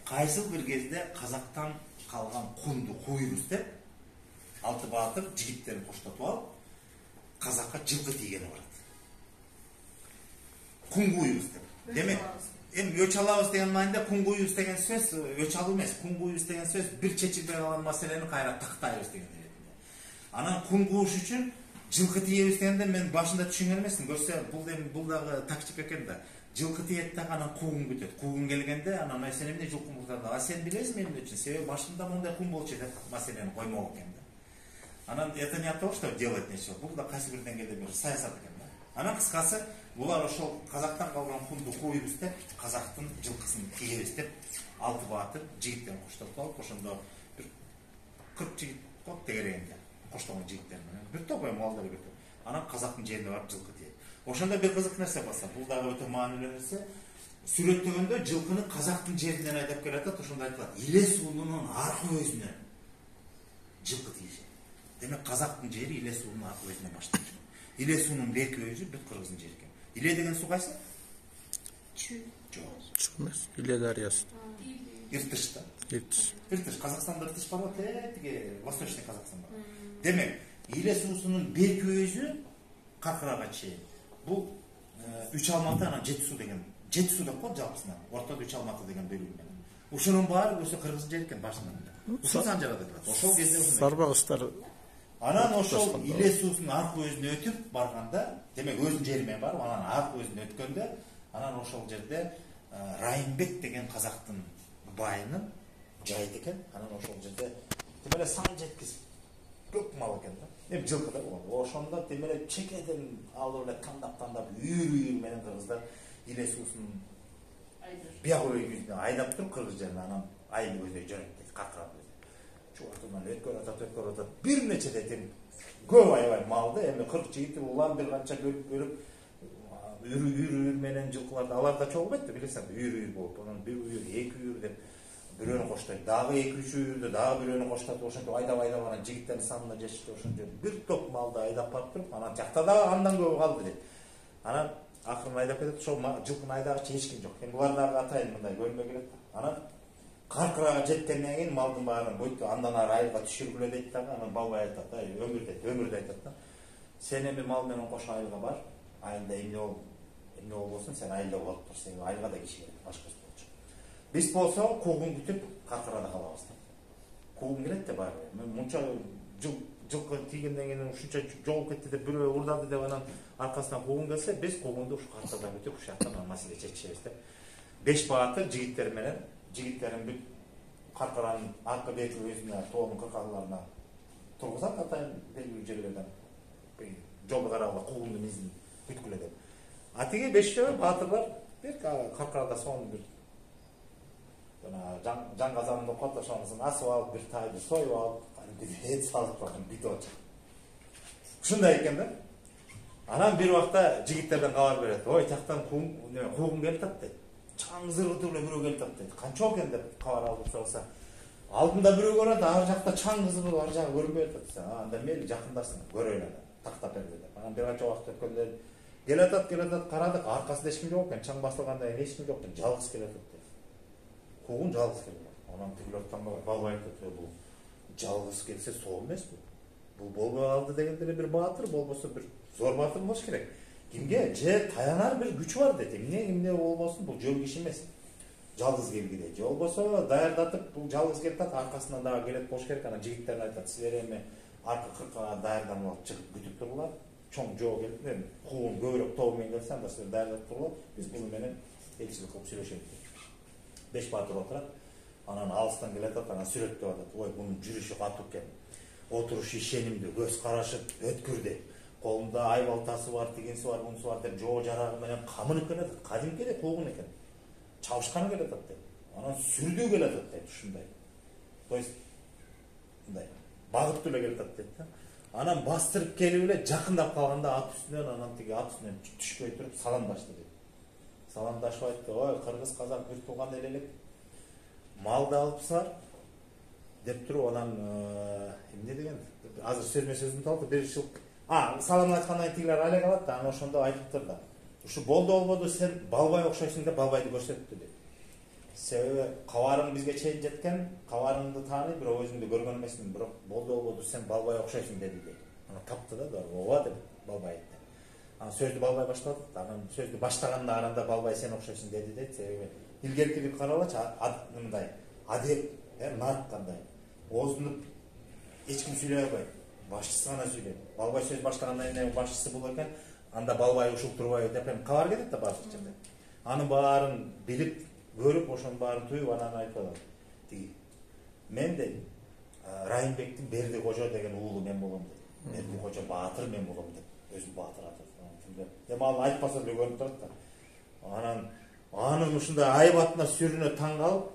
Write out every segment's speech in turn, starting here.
кайсыл бир кезде казактан калган кунду куйбуз деп алты баатыр жигиттерин коштотуп алып казакка жылкы тийгени барат. Кун куйбуз деп. Демек эми өч алабыз деген маанайда кун куйбуз деген сөз өч алуу эмес. Кун куйбуз деген сөз бир чечилбей калган маселени кайра тактайбыз деген эретинде. Анан кун кууш үчүн жылкы тийебиз дегенде мен башында түшүнгөн эмесмин. Көрсө бул дагы тактика экен да. Жылкы тиет дагы анан куугун күтөт. Куугун келгенде анан сен эмне жылкы мурданда? А сен билесиңби эмне үчүн? Себеби башында мондай кун болчу деп маселени коймок экен да. Анан это не от того, что делать нечего. Бул да кайсы бир деңгээлде бир саясат экен да. Анан кыскасы булар ошол казактан калган кунду куйбуз деп, казактын жылкысын тийебиз деп алты баатыр жигиттерин коштотуп алып, ошондо бир 40 жигит болуп тегерегенде коштогон жигиттер менен бир топ малдар бир топ. Анан казактын жерине барып жылкы тийет. Ошондо бир кызык нерсе болса, бул дагы өтө маанилүү нерсе. Сүрөттөгөндө жылкыны казактын жеринен айдап келатат, ошондо айтылат. Иле суулунун аркы өзүнө жылкы тийишет. Демек казактын жери Иле суулунун аркы өзүнө баштайт. Иле суунун берки өзү бүт кыргыздын жери экен. Иле деген суу кайсы? Чүй. Жок. Эмес. Иле дарыясы. Иртыш да. Иртыш. Казакстанда Иртыш бар го, тиги Восточный Казакстан бар. Демек, Иле суусунун берки өзү Каркырага чейин. Бул 3 Алматы анан 7 суу деген. 7 суу деп коет жалпысынан. Ортодо 3 Алматы деген бөлүгү менен. Ошонун баары өзү кыргыздын жери экен башынан. Ушул санжарда турат. Ошол кезде Сарбагыстар. Анан ошол Иле суусунун аркы өзүнө өтүп барганда, демек өзүнүн жери менен барып, анан аркы өзүнө өткөндө, анан ошол жерде Райымбек деген казактын байынын жайы экен. Анан ошол жерде демеле сан жеткиз көп мал экен да. Эми жылкы да болгон. Ошондо демеле чекеден алып эле тандап үйүр менен кыргыздар Иле суусунун бияк өйүнө айдап туруп кыргыз жерине анан айыл көздөй жөнөттү. Каркырап чуартынан өткөрүп атат. Бир нече детин көп аябай малды, эми 40 жигити улам бир канча бөлүп үйүр менен жылкыларды алар да чогуу кетти, билесиң, үйүр болуп, анан бир үйүр, эки үйүр деп бирөөнү коштойт, дагы 2-3 үйүрдү дагы бирөөнү коштотуп, ошентип айдап анан жигиттердин санына жетишти, ошентип бир топ малды айдап барып туруп, анан жакта дагы андан көбү калды дейт. Анан акырын айдап кетет, ошол жылкыны айдагычы эч ким жок. Эми булар дагы атайын мындай көрмөй келет. Анан Каркырага жеткенден кийин малдын баарын бойт, андан ары айылга түшүргүлө дейт дагы, анан балбай айтат да, өмүрдө айтат да. Сен эми мал менен кошо айылга бар, айылда эмне болбосун, сен айылда болуп тур, сен айылга да киши керек, башкасы болчу. Биз болсо куугун күтүп Каркырада калабыз да. Куугун келет да баары. Мен мынча жылкы тийгенден кийин ушунча жоголуп кетти деп бирөө урдады деп анан аркасынан куугун келсе, биз куугунду ушу Каркырада күтүп, ушул жактан маселе чечишебиз деп. 5 баатыр жигиттер менен жигиттерин бүт Каркыранын аркы берки өзүнө тоонун кыркаларына тургузат, атайын белгилүү жерлерден жолду карагыла куугундун изин күткүлө деп. А тиги 5 баатырлар бир Каркырада сонун бир жан казанын окуп, ошонысын асып алып, бир тайды союп алып, эт салып барган бүтүп атат. Ушундай экен да. Анан бир убакта жигиттерден кабар берет. Ой, тактан куугун келип атат дейт. Чаң зыргытып эле бирөө келип атат дейт. Канча экен деп кабар алып сураса, алдында бирөө көрөт, ар жакта чаң кызып ар жагы көрүнбөй атат. Анда мейли жакындасын, көрөйлү тактап берди деп. Анан бир канча убакыт өткөндө келип атат, карадык, аркасында эч ким жок экен. Чаң басылгандан кийин эч ким жок экен, жалгыз келип атат дейт. Куугун жалгыз келип атат. Анан тигилер таңдап балбай айтат, бул жалгыз келсе соо эмеспи? Бул болбой калды дегенде эле бир баатыр, болбосо бир зор баатыр болуш керек. Кимге же таянар бир күч бар дейт. Эмне болбосун, бул жөн киши эмес. Жалгыз келгиде. Же болбосо даярдатып, бул жалгыз келип атат, аркасынан дагы келет болуш керек. Анан жигиттер айтат, силер эми аркы кыркага даярданып алып чыгып күтүп туруңар. Чоң жоо келип, куугун көбүрөөк тобу менен келсе, анда силер даярдап туруңар. Биз бул менен элчилик кылып сүйлөшөбүз. 5 баатыр отурат. Анан алыстан келет атат, анан сүрөттөп атат. Ой, бунун жүрүшү катуу экен. Отурушу ишенимдүү, көз карашы өткүрдү. Колунда ай балтасы бар, тигинси бар, бунусу бар деп жоо жарагы менен камынып келет. Кадимки эле куугун экен. Чабышкан келет атат дейт. Анан сүрдүү келет атат дейт, ушундай. То есть мындай багыттуу эле келет атат дейт да. Анан бастырып келип эле жакындап калганда ат үстүнөн, анан тиги ат үстүнөн түшпөй туруп саламдашты дейт. Саламдашып айтты, ой, кыргыз казак бир тууган эл элек. Малды алыпсыздар деп туруп, анан эмне деген? Азыр сөзмө сөзүн талды, бир жыл салам айткандан тигилер алек алат да, анан ошондо айтыптыр да. Ушу болду болбоду, сен балбай окшойсуң деп балбайды көрсөттү дейт. Себеби кабарың бизге чейин жеткен, кабарыңды тааный, бирок өзүңдү көргөн эмесмин, бирок болду сен Балбай окшойсуң деди дейт. Аны тапты да, ооба деп Балбай айтты. Анан сөздү Балбай баштады. Анан сөздү баштаганда аранда Балбай сен окшойсуң деди дейт. Себеби илгеркиди каралачы, мындай адеп, нарк кандай. Оозунуп эч ким сүйлөй албайт. Башчысы гана сүйлөйт. Балбай сөз баштагандан кийин башчысы бул экен. Анда Балбай ушул турбайбы деп кабар кетет да башка жерде. Анын баарын билип, көрүп, ошонун баарын туюп, анан айтып алат. Тиги мен дейт, Райымбектин Берди Кожо деген уулу мен болом дейт. Берди Кожо баатыр мен болом деп, өзүн баатыр атат. Эми ал айтпаса деле көрүнүп турат да. Анын ушундай айбатына сүрүнө таң калып,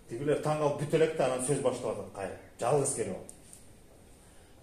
тигилер таң калып бүт элек да анан сөз баштап атат кайра. Жалгыз келип.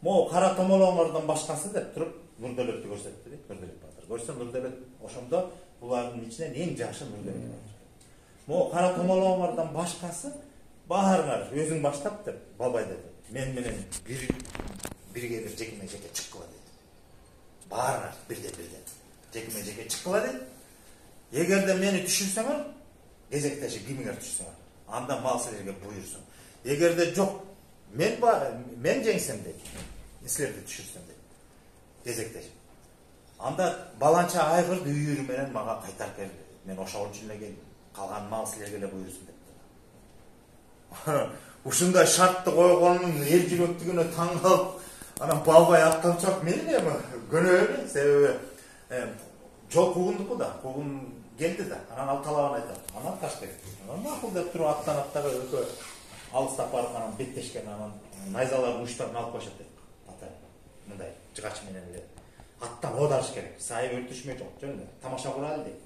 Могу кара томолоңордон башкасы деп туруп Нурдөбөттү көрсөттү дейт, Нурдөбөт баатыр. Көрсө Нурдөбөт ошондо булардын ичинен эң жакшы Нурдөбөт баатыр. Могу кара томолоңордон башкасы баарыңар өзүң баштап деп Балбай деди. Мен менен бирге жекеме жеке чыккыла дейт. Баарыңар бирден жекеме жеке чыккыла дейт. Эгерде мени түшүрсөңөр, кезектеши кимиңер түшүрсөңөр, анда мал силерге буйрсун. Эгерде жок, мен жеңсем дейт, силерди түшүрсөм дейт. Кезектеши. Анда баланча айгырды үйүрү менен мага кайтарып берди. Мен ошол үчүн эле келдим. Калган мал силерге эле буйрсун деп. Ушундай шартты койгонун эл жүрөктүгүнө таң калып, анан Балбай аттан чап мени эми көнөөлү, себеби жол кугундуку да, кугун келди да, анан ал талабын айтат. Анан Ташкент. Анан макул деп туруп аттан өкө алыстап барып анан беттешкен, анан найзалар уучтарын алып коюшат дейт. Ата мындай жыгач менен эле аттан оодарыш керек. Сайып өлтүрүшмөй жок, жөн эле тамаша куралы дейт.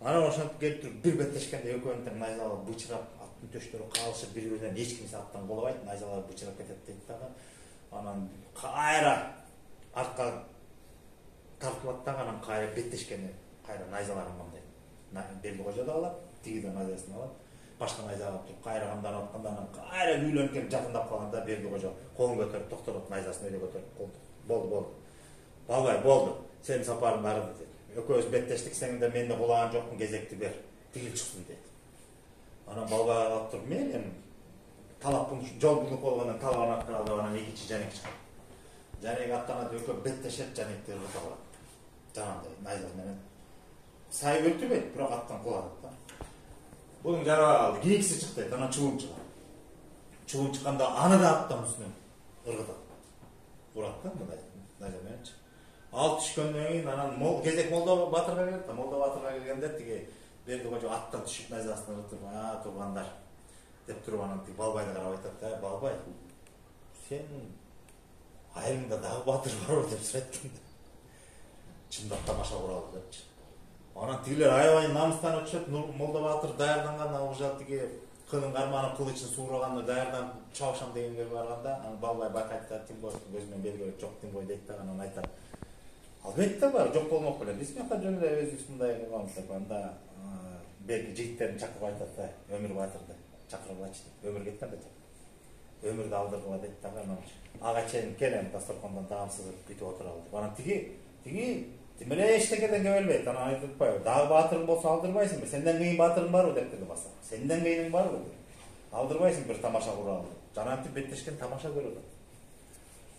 Анан ошентип келип туруп бир беттешкенде экөөнүн тең найзалар бычырап, аттын төштөрү калышып, бири-биринен эч кимсе аттан колобайт, найзалар бычырап кетет дейт дагы. Анан кайра артка тартылат дагы, анан кайра беттешкени кайра найзаларын мындай Берди Кожо да алат, тиги да найзасын алат. Башка найза алып туруп кайра камданып атканда анан кайра күйлөнүп келип жакындап калганда Берди Кожо колун көтөрүп токтотот, найзасын өйдө көтөрүп болду. Балбай болду. Сенин сапарың барды дейт. Экөөбүз беттештик, сен да мен да кулаган жокмун, кезекти бер. Тигил чыксын дейт. Анан Балбай алып туруп мен талаптын жол булуп болгондон талабын аткаралы деп анан экинчи Жанек чыгат. Жанек аттанат, экөө беттешет, Жанекти ыргыта калат. Жанагындай найза менен сайып өлтүрбөйт, бирок аттан кулатат да. Bunun jarabı aldı. Giyikisi çıktı. Ana çubuğum çıktı. Çubuğum çıkanda anı da attım üstüne. Irgıda. Uğrattı mı da? Najamaya çıktı. Alt düşkönden keyin anan gezek Molda Batırga geldi. Molda Batırga gelgende ki Berdi Kожо attan düşüp najasını ırgıtып, tuğanlar dep turup anan Balbayga karap aytat da, Balbay, sen ayırında dagı Batır var dep surettin. Чындап тамаша куралы депчи. Анан тигилер аябай намыстан өтүшөт. Молда Батыр даярдангандан уже тиги кылын карманып кылычын суураганда даярданып чабышам дегенге барганда, анан Балбай байкайтта Тимбой көзүнөн белгилеп жок Тимбой дейт да, анан айтат. Албетте бар, жок болмок белем. Биз мынакта жөн эле өзүбүз мындай кылабыз деп анда белги жигиттерин чакырып айтат да, Өмүр Батырды чакыргылачы деп. Өмүр кеткен да. Өмүрдү алдыргыла дейт да, анан ага чейин келем дасторкондон таамсызып күтүп отуралы деп. Анан тиги Тимеле эчтекеден кебелбейт. Анан айтып атпайбы, дагы баатырың болсо алдырбайсыңбы? Сенден кийин баатырың барбы деп деди баса. Сенден кийиниң барбы? Алдырбайсың бир тамаша куралы. Жанантип беттешкен тамаша көрөт.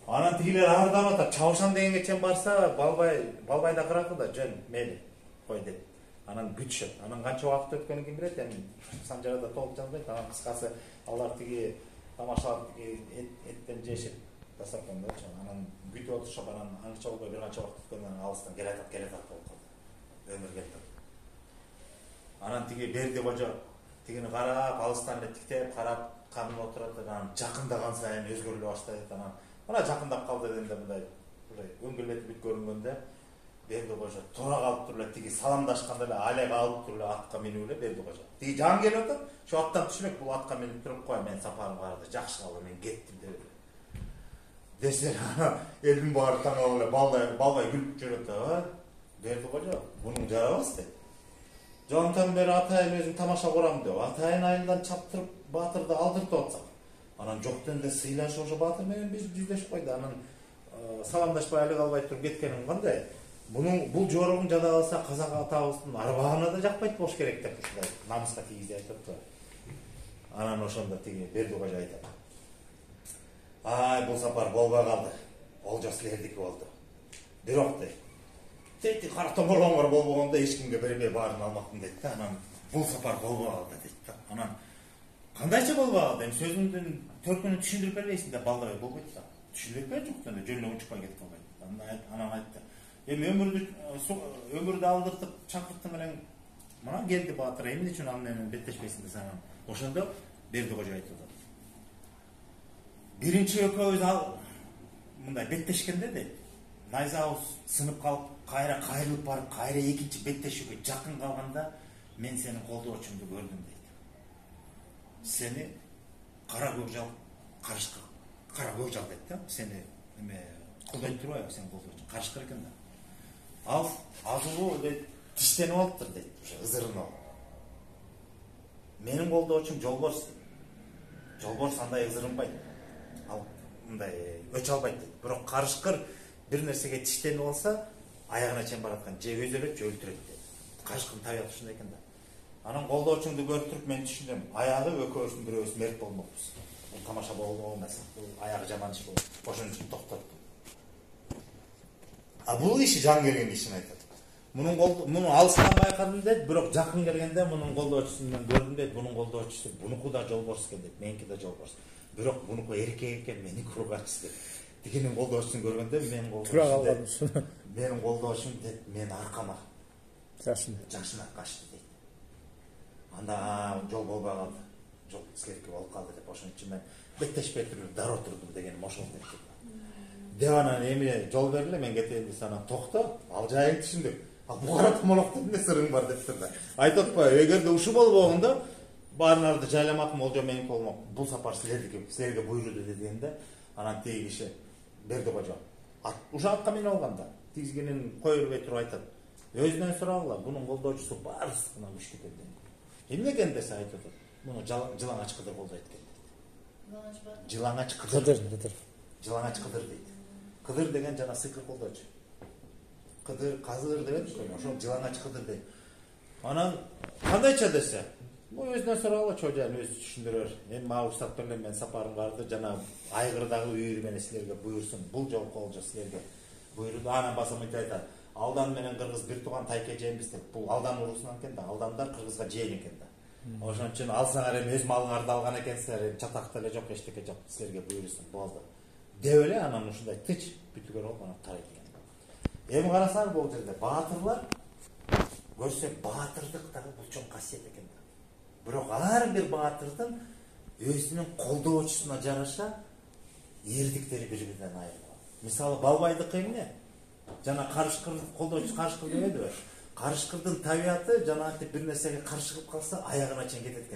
Анан тигилер ардап атат. Чабышам дегенге чейин барса, Балбай да кыракы да жөн мели кой деп. Анан күтүшөт. Анан канча убакыт өткөнүн ким билет? Эми Санжарда толук жазбайт. Анан кыскасы алар тиги тамашалап эттен жешип дасторконда анан күтүп отурушуп, анан аңча болбой бир канча убакыт өткөндөн алыстан келатат болуп калды. Өмүр келди. Анан тиги Берди Кожо тигини карап, алыстан эле тиктеп карап, камын отурат, анан жакындаган сайын өзгөрүлө баштайт. Анан мына жакындап калды дегенде мындай өңгөлбети бүт көрүнгөндө Берди Кожо туура калып туруп эле тиги саламдашканда эле алек алып туруп эле атка минип эле Берди Кожо. Тиги жан келип атат, ошо аттан түшмөк, бул атка минип туруп кой, мен сапарым барды, жакшы калды, мен кеттим деп. Десе элдин баары таң калып эле Балбай күлүп жүрөт да, Берди Кожо, мунун жарабыз дейт. Жоңтан бери атайын өзүм тамаша курам деп, атайын айылдан чаптырып Батырды алдыртып атсак. Анан жоктон эле сыйлашып ошо Батыр менен биз жүздөшүп койду. Анан саламдашпай эле калбай туруп кеткеним кандай? Бул жорогун жада алса казак атабыздын арбагына да жакпайт болуш керек деп ушундай намыска тийгизе айтып. Анан ошондо тиги Бердикожо айтат. Ай, бул сапар болбой калды. Олжо силердики болду. Бирок дейт. Тети кара томолоңор болбогондо эч кимге бербей баарын алмакмын дейт да. Анан бул сапар болбой калды дейт да. Анан кандайча болбой калды? Эми сөзүңдүн төркүнүн түшүндүрүп бербейсиң да, балдай болбойт да. Түшүндүрүп бер жок да, жөнүнө учпай кетип калбайт. Анан айтты. Эми өмүрдү алдыртып чакырттың менен мына келди баатыр, эмне үчүн ал менен беттешпейсиң десе анан ошондо Бердикожо айтып атат. Биринчи экөөбүз мындай беттешкенде дейт, найзабыз сынып калып, кайра кайрылып барып, кайра экинчи беттешүүгө жакын калганда мен сени колдоочумду көрдүм дейт. Сени кара көкжал карышкыр, кара көкжал дейт да, сени эме колдойт турбайбы, сени колдоочу карышкыр экен да. Ал азыбы дейт, тиштенип алыптыр дейт, ошо ызырынып алып. Менин колдоочум Жолборс дейт. Жолборс андай ызырынбайт. Ал мындай өч албайт дейт. Бирок карышкыр бир нерсеге тиштенип алса, аягына чейин бараткан, же өзөлөт, же өлтүрөт дейт. Карышкырдын табияты ушундай экен да. Анан колдоочуңду көрүп туруп мен түшүндүм. Аягы экөөбүздүн бирөөбүз мерт болмокпуз. Бул тамаша болмас. Бул аягы жаман иш болот. Ошон үчүн токтоттум. А бул иши жан келген ишин айтат. Мунун алыстан байкадым дейт, бирок жакын келгенде мунун колдоочусун мен көрдүм дейт. Мунун колдоочусу бунуку да Жолборс экен дейт, меники да Жолборс. Бирок бунуку эркек экен, меники ургачы дейт. Тигинин колдоочусун көргөндө менин колдоочусум менин колдоочум дейт, мен аркама жашына качты дейт. Анда жол болбой калды. Жол силерге болуп калды деп ошон үчүн мен беттешпей туруп дароо турдум дегеним ошол дейт. Деп анан эми жол берле, мен кетейин десе анан токто, ал жайын түшүндүк. Ал бу кара томолокто эмне сырың бар деп турду. Айтып атпайбы, эгерде ушу болбогондо баарыңарды жайламакмын, Олжо меники болмок. Бул сапар силердики, силерге буйруду дегенде, анан тиги киши Бердикожо ушу атка минип алганда, тизгинин кое бербей туруп айтат. Өзүнөн сурагыла, бунун колдоочусу баарысынан күчтүү экен дейт. Эмне экен десе айтып атат. Муну Жылаңач Кыдыр колдойт экен дейт. Жылаңач Кыдыр. Жылаңач Кыдыр дейт. Кыдыр деген жана сыйкыр колдоочу. Кыдыр, казыр деп экен, ошол Жылаңач Кыдыр дейт. Анан кандайча десе, бу өзүнөн сурагыла, чожан өзү түшүндүрөр. Эми мага уруксат бергиле, мен сапарым барды, жана айгырдагы үйүр менен силерге буйрсун. Бул жолку Олжо силерге буйруду. Анан басым айтат. Алдан менен кыргыз бир тууган тайке жейбиз деп. Бул Алдан урусунан экен да, Алдандар кыргызга жейин экен да. Ошон үчүн алсаңар эми өз малыңарды алган экенсиңер, чатакта эле жок, эчтеке жок, силерге буйрсун, болду. Деп эле анан ушундай тыч бүтүгөр болуп анан тарайт экен. Эми карасаңар бул жерде баатырлар көрсө баатырдык дагы булчоң касиет экен да. Бирок ар бир баатырдын өзүнүн колдоочусуна жараша эрдиктери бири-биринен айрылат. Мисалы Балбайдыкы эмне? Жана Карышкыр колдоочусу Карышкыр дебедиби? Карышкырдын табияты жанагынтип бир нерсеге каршы кылып калса, аягына чейин кетет экен.